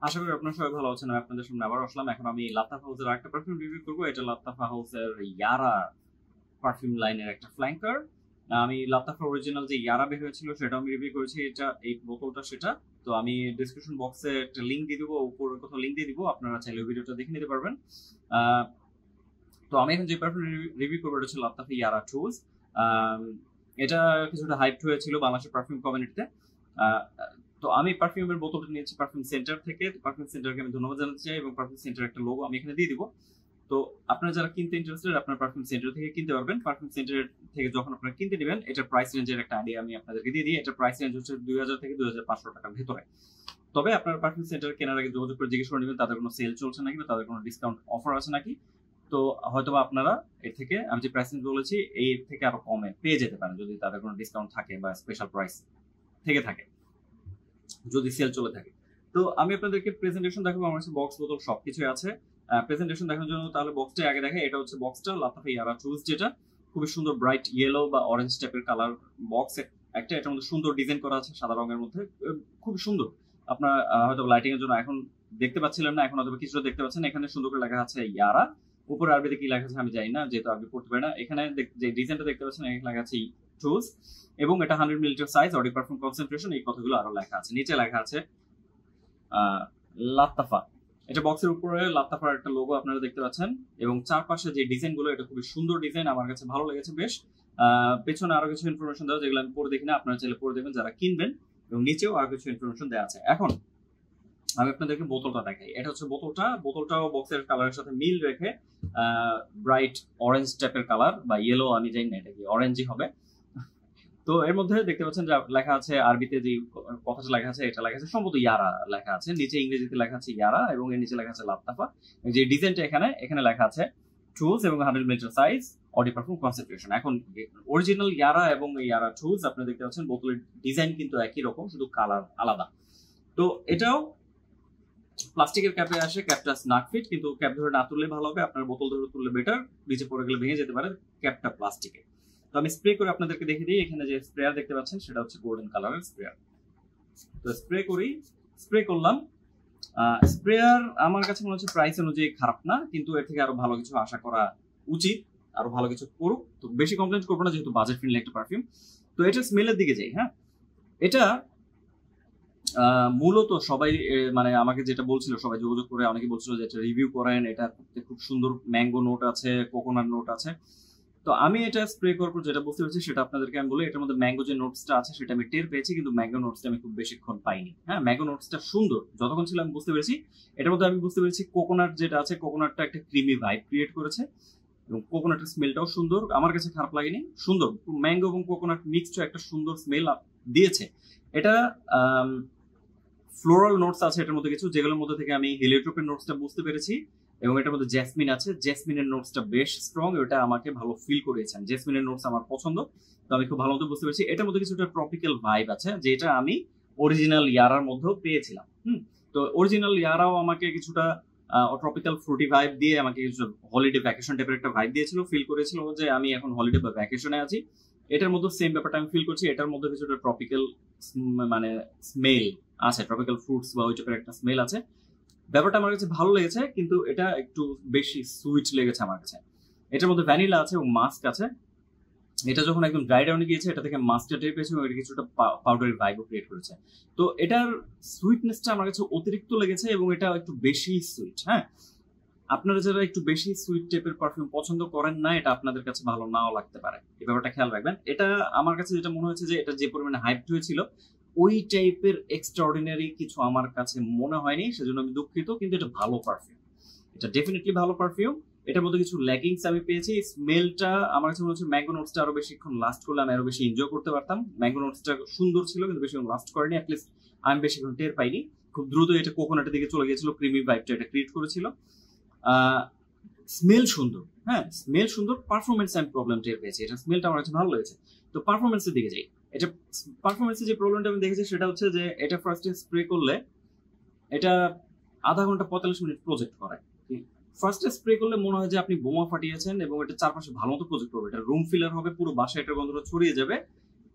আশা করি আপনারা সবাই ভালো আছেন। আমি আপনাদের সামনে আবার আসলাম। এখন আমি লাতাফ হাউসের আরেকটা পারফিউম রিভিউ করবো। এটা লাতাফ হাউসের ইয়ারা পারফিউম লাইনের একটা ফ্ল্যাঙ্কার। আমি লাতাফ অরিজিনাল যে ইয়ারা বের হয়েছিল সেটা আমি রিভিউ করেছি। এটা এই বোতলটা সেটা। তো আমি ডিসক্রিপশন বক্সে একটা লিঙ্ক দিয়ে দিব, উপরে কোথাও লিঙ্ক দিয়ে দিব, আপনারা চাইলে ভিডিওটা দেখে নিতে পারবেন। তো আমি এখন যে পারফিউম রিভিউ করবো এটা হচ্ছে লাতাফ ইয়ারা টুজ। এটা কিছুটা হাইপ হয়েছিল বাংলাদেশের পারফিউম কমিউনিটিতে। তো আমি পারফিউমের বোতলটা নিয়েছি পারফিউম সেন্টার থেকে। পারফিউম সেন্টারকে আমি ধন্যবাদ জানাতে চাই এবং পারফিউম সেন্টার একটা লোগো আমি এখানে দিয়ে দিব। তো আপনারা যারা কিনতে ইন্টারেস্টেড আপনার পারফিউম সেন্টার থেকে কিনতে পারবেন। পারফিউম সেন্টার থেকে যখন আপনারা কিনতে নেবেন এটার প্রাইস রেঞ্জের একটা আইডিয়া আমি আপনাদেরকে দিয়ে দিই। এটার প্রাইস রেঞ্জ হচ্ছে 2000 থেকে 2500 টাকার ভেতরে। তবে আপনার পারফিউম সেন্টার কেনার আগে যোগাযোগ করে জিজ্ঞেস করে নেবেন তাদের কোনো সেল চলছে নাকি বা তাদের কোনো ডিসকাউন্ট অফার আছে নাকি। তো হয়তোবা আপনারা এর থেকে আমি যে প্রাইস রেঞ্জ বলেছি এর থেকে আরো কমে পেয়ে যেতে পারেন যদি তাদের কোনো ডিসকাউন্ট থাকে বা স্পেশাল প্রাইস থেকে থাকে, যদি সেল চলে থাকে। তো আমি আপনাদেরকে প্রেজেন্টেশন দেখাবো। আমার কাছে বক্স বোতল সবকিছুই আছে। প্রেজেন্টেশন দেখানোর জন্য তাহলে বক্সটা আগে দেখাই। এটা হচ্ছে বক্সটা লাতাফ ইয়ারা টুজ, যেটা খুবই সুন্দর ব্রাইট ইয়েলো বা অরেঞ্জ টাইপের কালার বক্স একটা। এটার মধ্যে সুন্দর ডিজাইন করা আছে সাদা রঙের মধ্যে, খুব সুন্দর। আপনার হয়তো লাইটিং এর জন্য এখন দেখতে পাচ্ছিলেন না, এখন হয়তো কিছুটা দেখতে পাচ্ছেন। এখানে সুন্দর করে লেখা আছে ইয়ারা, উপরে আরবিতে কি লেখা আছে আমি জানি না, যেহেতু আরবি পড়তে পারি না। এখানে যে ডিজাইনটা দেখতে পাচ্ছেন এখানে লেখা আছে টুজ এবং এটা 100 millilitre size, Audi perfume concentration, এই কথাগুলো আরো লেখা আছে। নিচে লেখা আছে লাতাফা। এটা বক্সের উপরে লাতাফার একটা লোগো আপনারা দেখতে পাচ্ছেন এবং চারপাশে যে ডিজাইন গুলো এটা খুবই সুন্দর ডিজাইন, আমার কাছে ভালো লেগেছে বেশ। পেছনে আরো কিছু ইনফরমেশন দেওয়া যেগুলো আমি পড়ে দেখি না, আপনারা চাইলে পড়ে দেখবেন যারা কিনবেন, এবং নিচেও আরো কিছু ইনফরমেশন দেওয়া আছে। এখন আমি আপনাদেরকে বোতলটা দেখাই। এটা হচ্ছে বোতলটাও বক্সের কালারের সাথে মিল রেখে ব্রাইট অরেঞ্জ টাইপের কালার বা ইয়েলো, আমি জানি না এটা কি, অরেঞ্জই হবে। তো এর মধ্যে দেখতে পাচ্ছেন যে লেখা আছে আরবিতে যে কথাটা লেখা আছে এটা লেখা আছে সম্ভবত ইয়ারা লেখা আছে, নিচে ইংরেজিতে লেখা আছে ইয়ারা এবং এর নিচে লেখা আছে লাতাফা। যে ডিজাইনটা এখানে লেখা আছে টুলস এবং 100 millilitre size, Audi perfume concentration. এখন অরিজিনাল ইয়ারা এবং ইয়ারা টুলস আপনারা দেখতে পাচ্ছেন বোতলের ডিজাইন কিন্তু একই রকম, শুধু কালার আলাদা। তো এটাও প্লাস্টিকের ক্যাপে আসে, ক্যাপটা স্নাক ফিট, কিন্তু ক্যাপ ধরে না তুললে ভালো হবে, আপনার বোতল ধরে তুললে বেটার, নিচে পড়ে গেলে ভেঙে যেতে পারে, ক্যাপটা প্লাস্টিকের। তো আমি স্প্রে করে আপনাদেরকে দেখে দিই। এখানে যে স্প্রেয়ার দেখতে পাচ্ছেন সেটা হচ্ছে গোল্ডেন কালারের স্প্রেয়ার। তো স্প্রে করলাম। স্প্রেয়ার আমার কাছে মনে হচ্ছে প্রাইস অনুযায়ী খারাপ না, কিন্তু এর থেকে আরো ভালো কিছু আশা করা উচিত, আরো ভালো কিছু করুক। তো বেশি কমপ্লেন করবো না যেহেতু বাজেট ফ্রেন্ডলি একটা পারফিউম। তো এটা স্মেলের দিকে যাই। হ্যাঁ, এটা মূলত সবাই মানে আমাকে যেটা বলছিল, সবাই যোগাযোগ করে অনেকে বলছিল যে এটা রিভিউ করেন, এটা খুব সুন্দর ম্যাঙ্গো নোট আছে, কোকোনাট নোট আছে। তো আমি এটা স্প্রে করার পর যেটা বুঝতে পেরেছি সেটা আপনাদেরকে আমি বলি। এটার মধ্যে ম্যাঙ্গো যে নোটসটা আছে সেটা আমি টের পেয়েছি, কিন্তু ম্যাঙ্গো নোটসটা আমি খুব বেশিক্ষণ পাইনি। হ্যাঁ, ম্যাঙ্গো নোটসটা সুন্দর যতক্ষণ ছিল আমি বুঝতে পেরেছি। এটার মধ্যে আমি বুঝতে পেরেছি কোকোনাট যেটা আছে, কোকোনাটটা একটা ক্রিমি ভাইব ক্রিয়েট করেছে এবং কোকোনাটের স্মেলটাও সুন্দর, আমার কাছে খারাপ লাগেনি, সুন্দর। ম্যাঙ্গো এবং কোকোনাট মিক্সড একটা সুন্দর স্মেল দিয়েছে। এটা ফ্লোরাল নোটস আছে এটার মধ্যে কিছু, যেগুলোর মধ্যে থেকে আমি হেলিওট্রোপের নোটসটা বুঝতে পেরেছি এবং এটার মধ্যে জেসমিন আছে। জেসমিনের নোটসটা বেশ স্ট্রং, ওটা আমাকে ভালো ফিল করেছেন। জেসমিনের নোটস আমার পছন্দ, তো আমি খুব ভালো মতো বুঝতে পেরেছি। এটার মধ্যে কিছুটা ট্রপিক্যাল ভাইব আছে, যেটা আমি অরিজিনাল ইয়ারার মধ্যেও পেয়েছিলাম। তো অরিজিনাল ইয়ারাও আমাকে কিছুটা ট্রপিক্যাল ফ্রুটি ভাইব দিয়ে আমাকে কিছু হলিডে ভ্যাকেশন টাইপের একটা ভাইব দিয়েছিল, ফিল করেছিল যে আমি এখন হলিডে বা ভ্যাকেশনে আছি। এটার মধ্যে সেম ব্যাপারটা আমি ফিল করছি। এটার মধ্যে কিছুটা ট্রপিক্যাল মানে স্মেল আছে, ট্রপিক্যাল ফ্রুটস বা ওই টাইপের একটা স্মেল আছে। ব্যাপারটা আমার কাছে ভালো লেগেছে, কিন্তু এটা একটু বেশি সুইট লেগেছে আমার কাছে। এটার মধ্যে ভ্যানিলা আছে এবং মাস্ক আছে। এটা যখন একদম ড্রাই ডাউনে গিয়েছে এটা থেকে মাস্কটা টের পেয়েছে এবং এটা কিছুটা পাউডারি ভাইবও ক্রিয়েট করেছে। তো এটার সুইটনেসটা আমার কাছে অতিরিক্ত লেগেছে এবং এটা একটু বেশি সুইট। হ্যাঁ, আপনারা যারা একটু বেশি সুইট টাইপের পারফিউম পছন্দ করেন না, এটা আপনাদের কাছে ভালো নাও লাগতে পারে, এই ব্যাপারটা খেয়াল রাখবেন। এটা আমার কাছে যেটা মনে হয়েছে যে এটা যে পরিমাণে হাইপ হয়েছিল ওই টাইপের এক্সট্রাঅর্ডিনারি কিছু আমার কাছে মনে হয়নি, সেজন্য আমি দুঃখিত। কিন্তু এটা ভালো পারফিউম, এটা ডেফিনেটলি ভালো পারফিউম। এটার মধ্যে কিছু ল্যাকিংস আমি পেয়েছি। স্মেলটা আমার কাছে মনে হচ্ছে ম্যাঙ্গো নোটসটা আরো বেশিক্ষণ লাস্ট করলে আমি আরো বেশি এনজয় করতে পারতাম। ম্যাঙ্গো নোটসটা সুন্দর ছিল কিন্তু বেশিক্ষণ লাস্ট করেনি, অ্যাটলিস্ট আমি বেশিক্ষণ টের পাইনি। খুব দ্রুত এটা কোকোনাটের দিকে চলে গিয়েছিল, ক্রিমি ভাইবটা এটা ক্রিয়েট করেছিল। স্মেল সুন্দর, হ্যাঁ স্মেল সুন্দর। পারফরমেন্স আমি প্রবলেম টের পেয়েছি, এটা স্মেলটা আমার কাছে ভালো লেগেছে। তো পারফরমেন্সের দিকে যাই। এটা পারফরমেন্সের যে প্রবলেমটা আমি দেখেছি সেটা হচ্ছে যে এটা ফার্স্টে স্প্রে করলে এটা আধা ঘন্টা 45 মিনিট প্রজেক্ট করে। ফার্স্টে স্প্রে করলে মনে হয় যে আপনি বোমা ফাটিয়েছেন এবং এটা চারপাশে ভালো মতো প্রজেক্ট করবে, এটা রুম ফিলার হবে, পুরো বাসায় এটার গন্ধটা ছড়িয়ে যাবে।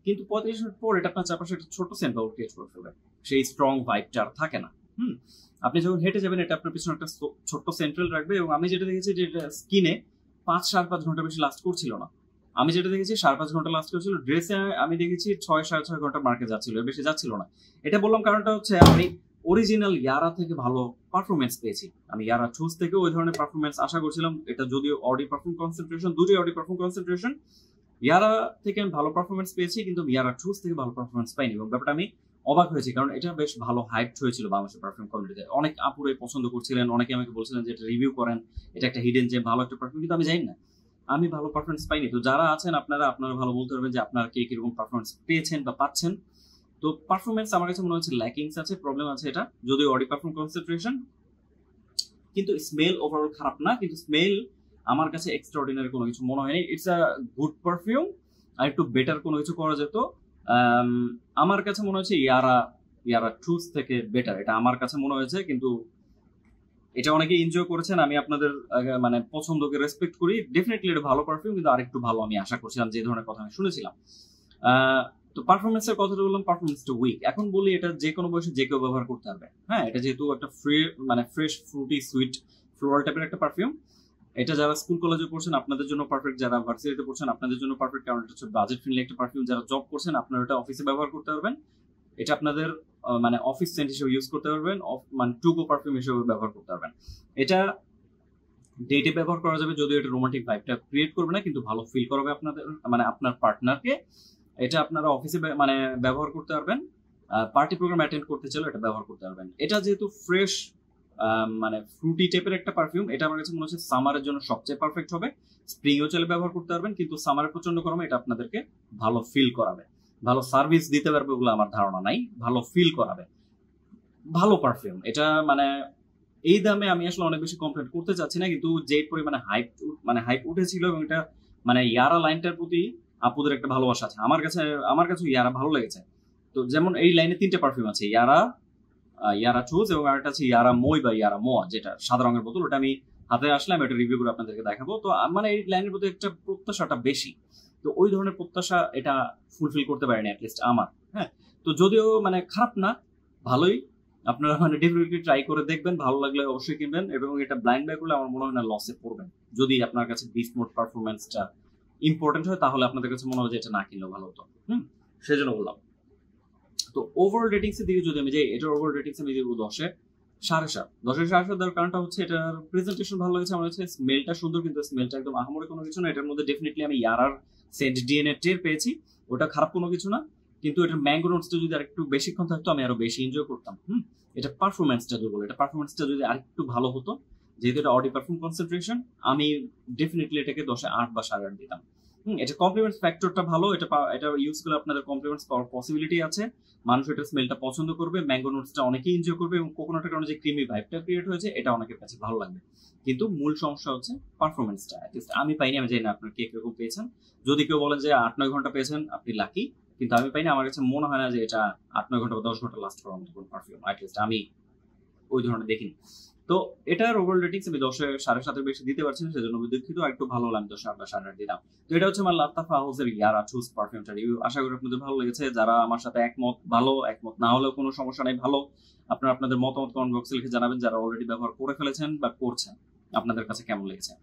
কিন্তু 45 মিনিট পর এটা আপনার চারপাশে একটা ছোট সেন্ট বাউল ক্রিয়েট করে ফেলবে, সেই স্ট্রং ভাইবটা আর থাকে না। আপনি যখন হেঁটে যাবেন এটা আপনার পিছনে একটা ছোট্ট সেন্ট্রাল রাখবে, এবং আমি যেটা দেখেছি যে এটা স্কিনে 5-5.5 ঘন্টা বেশি লাস্ট করছিল না। আমি যেটা দেখেছি 5.5 ঘন্টা লাস্ট করছিল, ড্রেসে আমি দেখেছি 6-6.5 ঘন্টা মার্কে যাচ্ছিল, বেশি যাচ্ছিল না। এটা বললাম কারণটা হচ্ছে আমি অরিজিনাল ইয়ারা থেকে ভালো পারফরমেন্স পেয়েছি। আমি ইয়ারা চুজ থেকে ওই ধরনের পারফরমেন্স আশা করছিলাম। এটা যদিও অডি পারফর্ম কনসেন্ট্রেশন, দুটোই অডি পারফর্ম কনসেন্ট্রেশন, ইয়ারা থেকে আমি ভালো পারফরমেন্স পেয়েছি, কিন্তু ইয়ারা চুজ থেকে ভালো পারফরমেন্স পাইনি, এবং ব্যাপারটা আমি অবাক হয়েছি, কারণ এটা বেশ ভালো হাইপ হয়েছিল বাংলাদেশের পারফিউম কমিউনিটিতে। অনেক আপুরাই পছন্দ করছিলেন, অনেকে আমাকে বলছিলেন যে এটা রিভিউ করেন, এটা একটা হিডেন যে ভালো একটা পারফিউম, কিন্তু আমি জানি না, আমি ভালো পারফরমেন্স পাইনি। তো যারা আছেন আপনারা ভালো বলতে পারবেন যে আপনারা কে কিরকম পারফরমেন্স পেয়েছেন বা পাচ্ছেন। তো পারফরমেন্স আমার কাছে মনে হচ্ছে ল্যাকিংস আছে, প্রবলেম আছে এটা, যদিও অডি পারফর্ম কনসেন্ট্রেশন, কিন্তু স্মেল ওভারঅল খারাপ না, কিন্তু স্মেল আমার কাছে এক্সট্রাঅর্ডিনারি কোনো কিছু মনে হয়নি। ইটস আ গুড পারফিউম, আর একটু বেটার কোনো কিছু করা যেত। আমার কাছে মনে হচ্ছে ইয়ারা ট্রুথ থেকে বেটার, এটা আমার কাছে মনে হয়েছে। কিন্তু এটা অনেকে এনজয় করেছেন, আমি আপনাদের মানে পছন্দকে রেসপেক্ট করি। ডেফিনেটলি এটা ভালো পারফিউম, কিন্তু আরেকটু ভালো আমি আশা করছিলাম, যে ধরনের কথা আমি শুনেছিলাম। তো পারফরমেন্সের কথাটা বললাম, পারফরমেন্সটা উইক। এখন বলি এটা যে কোনো বয়সে যে কেউ ব্যবহার করতে পারবে। হ্যাঁ, এটা যেহেতু একটা ফ্রেশ ফ্রুটি সুইট ফ্লোরাল টাইপের একটা পারফিউম, এটা যারা স্কুল কলেজে পড়ছেন আপনাদের জন্য পারফেক্ট, যারা ভার্সিটিতে পড়ছেন আপনাদের জন্য পারফেক্ট, কারণ এটা হচ্ছে বাজেট ফ্রেন্ডলি একটা পারফিউম। যারা জব করছেন আপনারা এটা অফিসে ব্যবহার করতে পারবেন, এটা আপনাদের মানে অফিস সেন্ট হিসেবে ইউজ করতে পারবেন, মানে টু গো পারফিউম হিসেবে ব্যবহার করতে পারবেন। এটা ডেটে ব্যবহার করা যাবে, যদিও এটা রোমান্টিক ভাইবটা ক্রিয়েট করবে না, কিন্তু ভালো ফিল করবে আপনাদের, মানে আপনার পার্টনারকে। এটা আপনারা অফিসে মানে ব্যবহার করতে পারবেন, পার্টি প্রোগ্রাম অ্যাটেন্ড করতে চাইলে এটা ব্যবহার করতে পারবেন। এটা যেহেতু ফ্রেশ মানে ফ্রুটি টাইপের একটা পারফিউম, এটা আমার কাছে মনে হচ্ছে সামারের জন্য সবচেয়ে পারফেক্ট হবে। স্প্রিংও চাইলে ব্যবহার করতে পারবেন, কিন্তু সামারের প্রচন্ড গরমে এটা আপনাদেরকে ভালো ফিল করাবে, ভালো সার্ভিস দিতে পারবে বলে আমার ধারণা নাই, ভালো ফিল করাবে, ভালো পারফিউম এটা। মানে এই দামে আমি আসলে অনেক বেশি কমপ্লেন করতে চাচ্ছি না, কিন্তু যে পরিমাণে হাইপ উঠেছিল, এবং এটা মানে ইয়ারা লাইনটার প্রতি আপুদের একটা ভালোবাসা আছে। আমার কাছে ইয়ারা ভালো লেগেছে। তো যেমন এই লাইনে 3টে পারফিউম আছে, ইয়ারা চুজ, এবং আরেকটা আছে ইয়ারা মই বা ইয়ারা মোয়া, যেটা সাদা রঙের বোতল, ওটা আমি হাতে আসলে আমি একটা রিভিউ করে আপনাদেরকে দেখাবো। তো মানে এই লাইনের প্রতি একটা প্রত্যাশাটা বেশি, তো ওই ধরনের প্রত্যাশা এটা ফুলফিল করতে পারেনি অ্যাটলিস্ট আমার। হ্যাঁ, তো যদিও মানে খারাপ না, ভালোই, আপনারা মানে ডেফিনেটলি ট্রাই করে দেখবেন, ভালো লাগলে অবশ্যই কিনবেন, এবং এটা ব্লাইন্ড বাই করলে আমার মনে হয় না লসে পড়বেন। যদি আপনার কাছে বিস্ট মোড পারফরমেন্সটা ইম্পর্টেন্ট হয়, তাহলে আপনাদের কাছে মনে হয় যে এটা না কিনলেও ভালো হতো। সেজন্য বললাম। তো ওভারঅল রেটিংস এর দিকে যদি আমি যাই, এটার ওভারঅল রেটিংস আমি দিব 10-এ 7.5। 10-এ 7.5 দেওয়ার কারণটা হচ্ছে এটার প্রেজেন্টেশন ভালো লেগেছে আমার কাছে, স্মেলটা সুন্দর, কিন্তু স্মেলটা একদম আহামরি কোনো কিছু না। এটার মধ্যে ডেফিনেটলি আমি ইয়ারার সেন্ট ডিএনএ টের পেয়েছি, ওটা খারাপ কোনো কিছু না, কিন্তু এটার ম্যাঙ্গো নোটসটা যদি আরেকটু বেশিক্ষণ থাকতো আমি আরো বেশি এনজয় করতাম। এটা পারফরমেন্সটা দুর্বল, এটা পারফরমেন্সটা যদি আরেকটু ভালো হতো, যেহেতু এটা অডি পারফর্ম কনসেন্ট্রেশন, আমি ডেফিনেটলি এটাকে 10-এ 8 বা 8.5 দিতাম। এটা কমপ্লিমেন্টস ফ্যাক্টরটা ভালো, এটা ইউজ করলে আপনাদের কমপ্লিমেন্টস পাওয়ার পসিবিলিটি আছে, মানুষ এটার স্মেলটা পছন্দ করবে, ম্যাঙ্গো নোটসটা অনেকেই এনজয় করবে, এবং কোকোনাটের কারণে যে ক্রিমি ভাইবটা ক্রিয়েট হয়েছে এটা অনেকের কাছে ভালো লাগবে। কিন্তু মূল সমস্যা হচ্ছে পারফরমেন্সটা, অ্যাটলিস্ট আমি পাইনি। আমি জানি না আপনার কে কিরকম পেয়েছেন, যদি কেউ বলেন যে 8-9 ঘন্টা পেয়েছেন আপনি লাকি, কিন্তু আমি পাইনি। আমার কাছে মনে হয় না যে এটা 8-9 ঘন্টা বা 10 ঘন্টা লাস্ট করার মতো কোনো পারফিউম, অ্যাটলিস্ট আমি ওই ধরনের দেখিনি। তো এটার ওভারঅল রেটিংস আমি 10-এ 7.5 বেশি দিতে পারছি না, সেজন্য দুঃখিত। একটু ভালো হলে আমি 10-এ 8 বা 8.5 দিলাম। তো এটা হচ্ছে আমার লাত্তাফা হাউসের ইয়ারা চুজ পারফিউমটা রিভিউ। আশা করি আপনাদের ভালো লেগেছে। যারা আমার সাথে একমত ভালো, একমত না হলেও কোনো সমস্যা নাই, ভালো। আপনারা আপনাদের মতামত কমেন্ট বক্সে লিখে জানাবেন, যারা অলরেডি ব্যবহার করে ফেলেছেন বা করছেন, আপনাদের কাছে কেমন লেগেছে।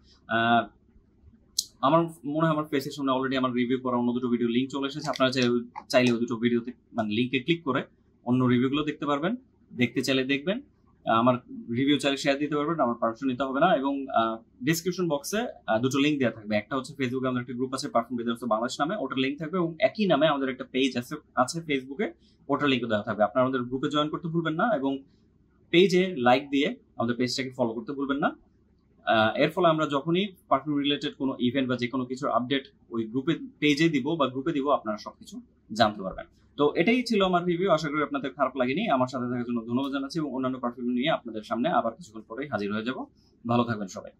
আমার মনে হয় আমার ফেসের সামনে অলরেডি আমার রিভিউ করা অন্য দুটো ভিডিও লিঙ্ক চলে এসেছে, আপনারা চাইলে ওই দুটো ভিডিওতে মানে লিঙ্কে ক্লিক করে অন্য রিভিউগুলো দেখতে পারবেন, দেখতে চাইলে দেখবেন। আমার রিভিউ চাইলে শেয়ার দিতে পারবেন, আমার পারমিশন নিতে হবে না। এবং ডেসক্রিপশন বক্সে দুটো লিঙ্ক দেওয়া থাকবে, একটা হচ্ছে ফেসবুকে আমাদের একটা গ্রুপ আছে পারফিউম বিজনেস বাংলাদেশ নামে, ওটার লিঙ্ক থাকবে, এবং একই নামে আমাদের একটা পেজ আছে ফেসবুকে, ওটার লিঙ্ক দেওয়া থাকবে। আপনারা আমাদের গ্রুপে জয়েন করতে ভুলবেন না, এবং পেজে লাইক দিয়ে আমাদের পেজটাকে ফলো করতে ভুলবেন না। এর ফলে আমরা যখনই পারফিউম রিলেটেড কোনো ইভেন্ট বা যে কোনো কিছুর আপডেট ওই পেজে দিব বা গ্রুপে দিব, আপনারা সবকিছু জানতে পারবেন। তো এটাই ছিল আমার রিভিউ, আশা করি আপনাদের খারাপ লাগেনি। আমার সাথে থাকার জন্য ধন্যবাদ জানাচ্ছি, এবং অন্যান্য পারফিউম নিয়ে আপনাদের সামনে আবার কিছুক্ষণ পরেই হাজির হয়ে যাব। ভালো থাকবেন সবাই।